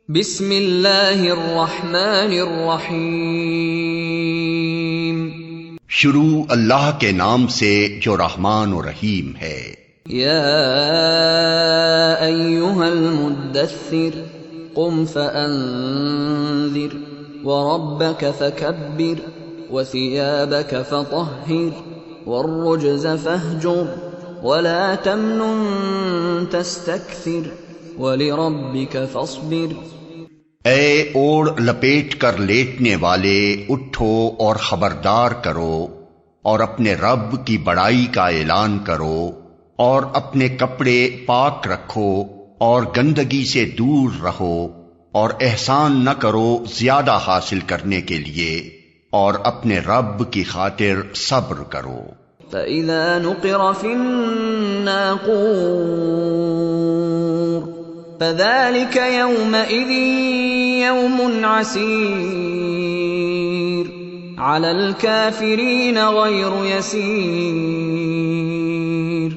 بسم اللہ الرحمن الرحیم، شروع اللہ کے نام سے جو رحمان و رحیم ہے۔ یا ایھا المدثر قم فانذر وربک فکبر وثیابک فطہر والرجز فاہجر ولا تمنن تستکثر وَلِرَبِّكَ فَاصْبِرْ۔ اے اوڑھ لپیٹ کر لیٹنے والے، اٹھو اور خبردار کرو اور اپنے رب کی بڑائی کا اعلان کرو، اور اپنے کپڑے پاک رکھو اور گندگی سے دور رہو، اور احسان نہ کرو زیادہ حاصل کرنے کے لیے، اور اپنے رب کی خاطر صبر کرو۔ فَإِذَا نُقِرَ فِي النَّاقُورِ فَذَلِكَ يَوْمَئِذٍ يَوْمٌ عَسِيرٌ عَلَى الْكَافِرِينَ غَيْرُ يَسِيرٌ۔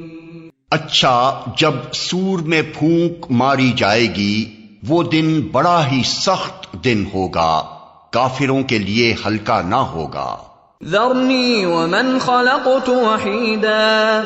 اچھا، جب سور میں پھونک ماری جائے گی وہ دن بڑا ہی سخت دن ہوگا، کافروں کے لیے ہلکا نہ ہوگا۔ ذرنی ومن خلقت وحیدا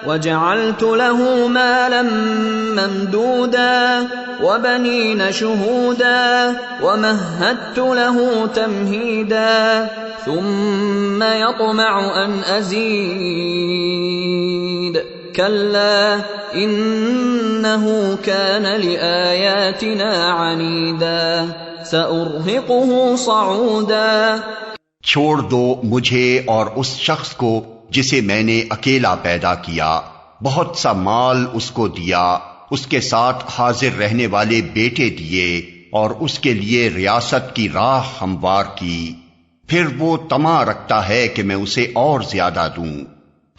وجعلت له مالا ممدودا وبنین شہودا ومہدت له تمہیدا ثم يطمع ان ازید کلا انه كان لآیاتنا عنیدا سأرہقه صعودا۔ چھوڑ دو مجھے اور اس شخص کو جسے میں نے اکیلا پیدا کیا، بہت سا مال اس کو دیا، اس کے ساتھ حاضر رہنے والے بیٹے دیے، اور اس کے لیے ریاست کی راہ ہموار کی۔ پھر وہ طمع رکھتا ہے کہ میں اسے اور زیادہ دوں،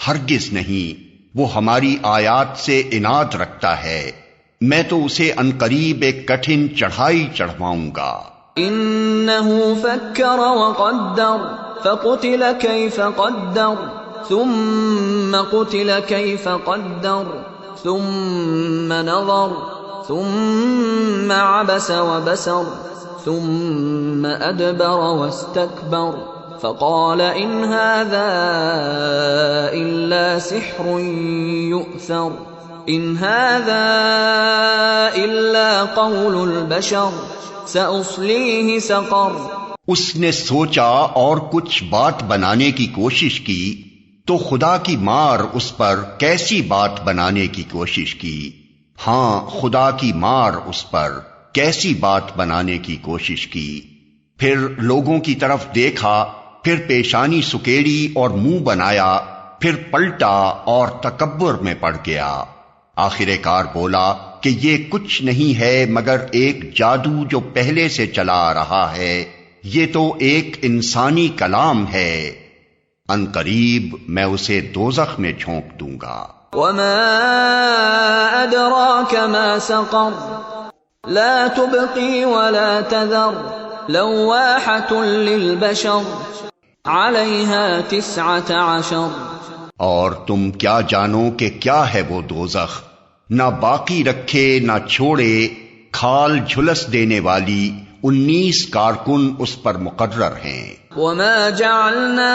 ہرگز نہیں، وہ ہماری آیات سے عناد رکھتا ہے، میں تو اسے عنقریب ایک کٹھن چڑھائی چڑھواؤں گا۔ انه فکر وقدر فقتل کیف قدر ثم قتل کیف قدر ثم نظر ثم عبس وبسر ثم ادبر واستكبر فقال ان هذا الا سحر يؤثر ان هذا الا قول البشر سأصلیہ سقر۔ اس نے سوچا اور کچھ بات بنانے کی کوشش کی تو خدا کی مار اس پر کیسی بات بنانے کی کوشش کی، ہاں خدا کی مار اس پر کیسی بات بنانے کی کوشش کی۔ پھر لوگوں کی طرف دیکھا، پھر پیشانی سکیڑی اور منہ بنایا، پھر پلٹا اور تکبر میں پڑ گیا۔ آخر کار بولا کہ یہ کچھ نہیں ہے مگر ایک جادو جو پہلے سے چلا آ رہا ہے، یہ تو ایک انسانی کلام ہے، عنقریب میں اسے دوزخ میں جھونک دوں گا۔ وما ادراک ما سقر لا تبقی ولا تذر لواحة للبشر علیہا 19۔ اور تم کیا جانو کہ کیا ہے وہ دوزخ، نہ باقی رکھے نہ چھوڑے، کھال جھلس دینے والی 19 کارکن اس پر مقرر ہیں۔ وما جعلنا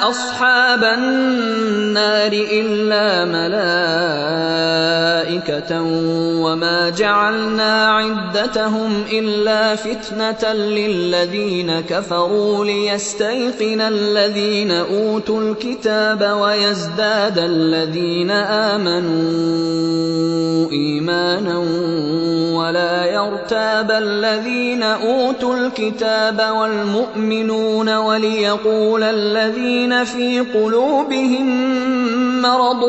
اصحاب النار الا ملائکة وما جعلنا عدتهم الا فتنة للذین كفروا لیستيقن الذین اوتوا الكتاب ويزداد الذین آمنوا ایمانا ولا يرتاب الذین اوتوا الكتاب والمؤمنون وليقول الذين في قلوبهم مرض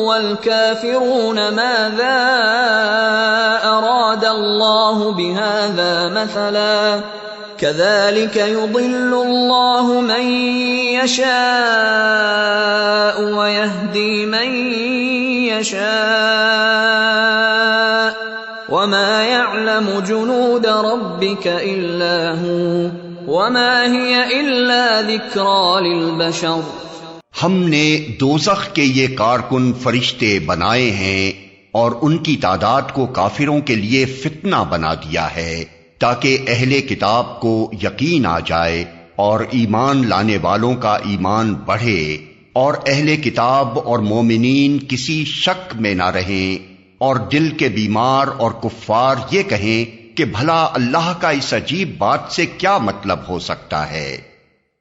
والكافرون ماذا أراد الله بهذا مثلا كذلك يضل الله من يشاء ويهدي من يشاء وما يعلم جنود ربك إلا هو وما هي إلا ذكرى للبشر۔ ہم نے دوزخ کے یہ کارکن فرشتے بنائے ہیں اور ان کی تعداد کو کافروں کے لیے فتنہ بنا دیا ہے تاکہ اہل کتاب کو یقین آ جائے اور ایمان لانے والوں کا ایمان بڑھے اور اہل کتاب اور مومنین کسی شک میں نہ رہیں اور دل کے بیمار اور کفار یہ کہیں کہ بھلا اللہ کا اس عجیب بات سے کیا مطلب ہو سکتا ہے۔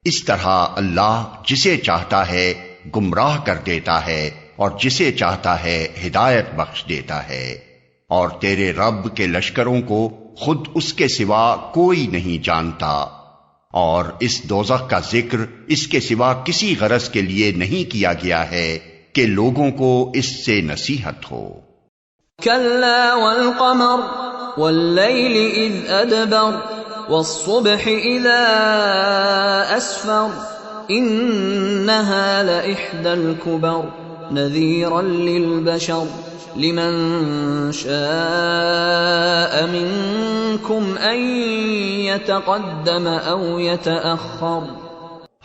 اس طرح اللہ جسے چاہتا ہے گمراہ کر دیتا ہے اور جسے چاہتا ہے ہدایت بخش دیتا ہے، اور تیرے رب کے لشکروں کو خود اس کے سوا کوئی نہیں جانتا، اور اس دوزخ کا ذکر اس کے سوا کسی غرض کے لیے نہیں کیا گیا ہے کہ لوگوں کو اس سے نصیحت ہو۔ كلا والقمر والليل إذ أدبر والصبح إذا أسفر إنها لإحدى الكبر نذيرا للبشر لمن شاء منكم أن يتقدم أو يتأخر۔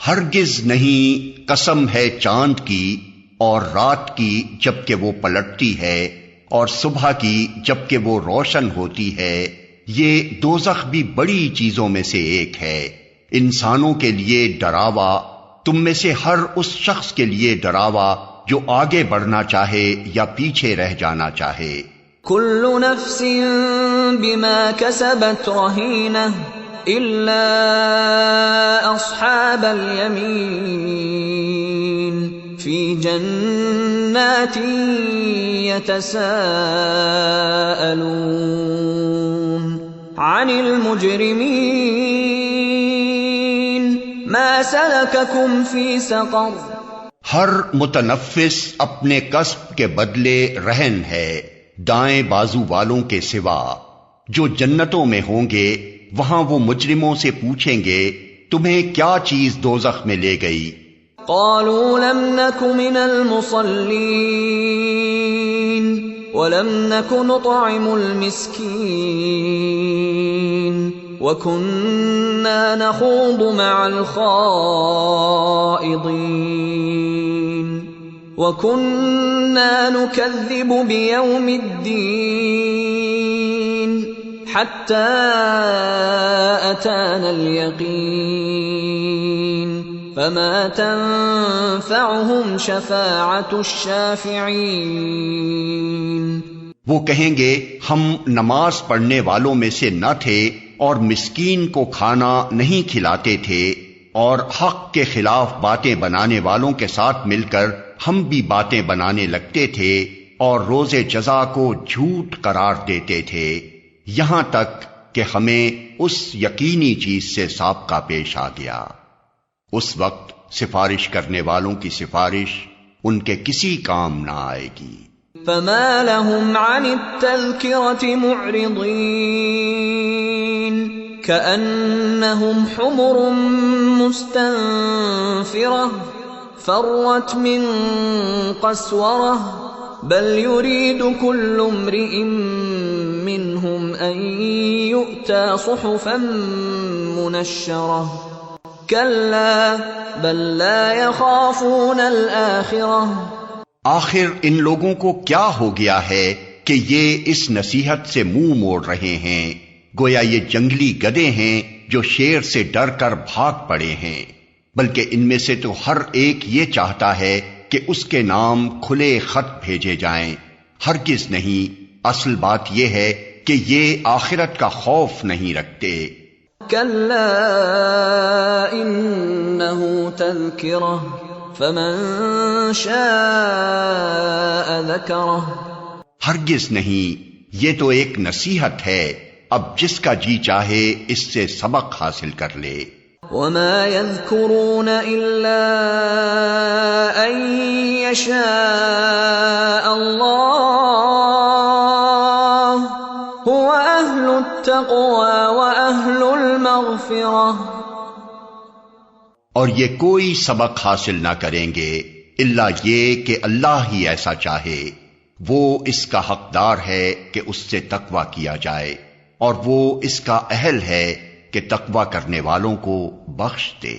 ہرگز نہیں، قسم ہے چاند کی اور رات کی جبکہ وہ پلٹتی ہے اور صبح کی جبکہ وہ روشن ہوتی ہے، یہ دوزخ بھی بڑی چیزوں میں سے ایک ہے، انسانوں کے لیے ڈراوا، تم میں سے ہر اس شخص کے لیے ڈراوا جو آگے بڑھنا چاہے یا پیچھے رہ جانا چاہے۔ كل نفس بما كسبت رهينة إلا أصحاب اليمين في جنات يتساءلون عن المجرمين ما سلككم في سقر۔ ہر متنفس اپنے کسب کے بدلے رہن ہے دائیں بازو والوں کے سوا، جو جنتوں میں ہوں گے وہاں وہ مجرموں سے پوچھیں گے تمہیں کیا چیز دوزخ میں لے گئی؟ قالوا لم نك من المصلين ولم نك نطعم المسكين وكنا نخوض مع الخائضين وكنا نكذب بيوم الدين حتى أتانا اليقين فما تنفعهم شفاعة الشافعين۔ وہ کہیں گے ہم نماز پڑھنے والوں میں سے نہ تھے اور مسکین کو کھانا نہیں کھلاتے تھے، اور حق کے خلاف باتیں بنانے والوں کے ساتھ مل کر ہم بھی باتیں بنانے لگتے تھے اور روز جزا کو جھوٹ قرار دیتے تھے، یہاں تک کہ ہمیں اس یقینی چیز سے سابقہ پیش آ گیا۔ اس وقت سفارش کرنے والوں کی سفارش ان کے کسی کام نہ آئے گی۔ فما لهم عن التذكرة معرضين كأنهم حمر مستنفرة فرت من قسورة بل يريد كل امرئ منهم أن يؤتى صحفا منشرة كلا بل لا يخافون الآخرة۔ آخر ان لوگوں کو کیا ہو گیا ہے کہ یہ اس نصیحت سے منہ موڑ رہے ہیں، گویا یہ جنگلی گدھے ہیں جو شیر سے ڈر کر بھاگ پڑے ہیں، بلکہ ان میں سے تو ہر ایک یہ چاہتا ہے کہ اس کے نام کھلے خط بھیجے جائیں۔ ہرگز نہیں، اصل بات یہ ہے کہ یہ آخرت کا خوف نہیں رکھتے۔ كلا إنه تذكرة فمن شاء ذكره۔ ہرگز نہیں، یہ تو ایک نصیحت ہے، اب جس کا جی چاہے اس سے سبق حاصل کر لے۔ وما يذكرون إلا أن يشاء الله هو أهل التقوى وأهل المغفرة۔ اور یہ کوئی سبق حاصل نہ کریں گے الا یہ کہ اللہ ہی ایسا چاہے، وہ اس کا حقدار ہے کہ اس سے تقوی کیا جائے، اور وہ اس کا اہل ہے کہ تقوی کرنے والوں کو بخش دے۔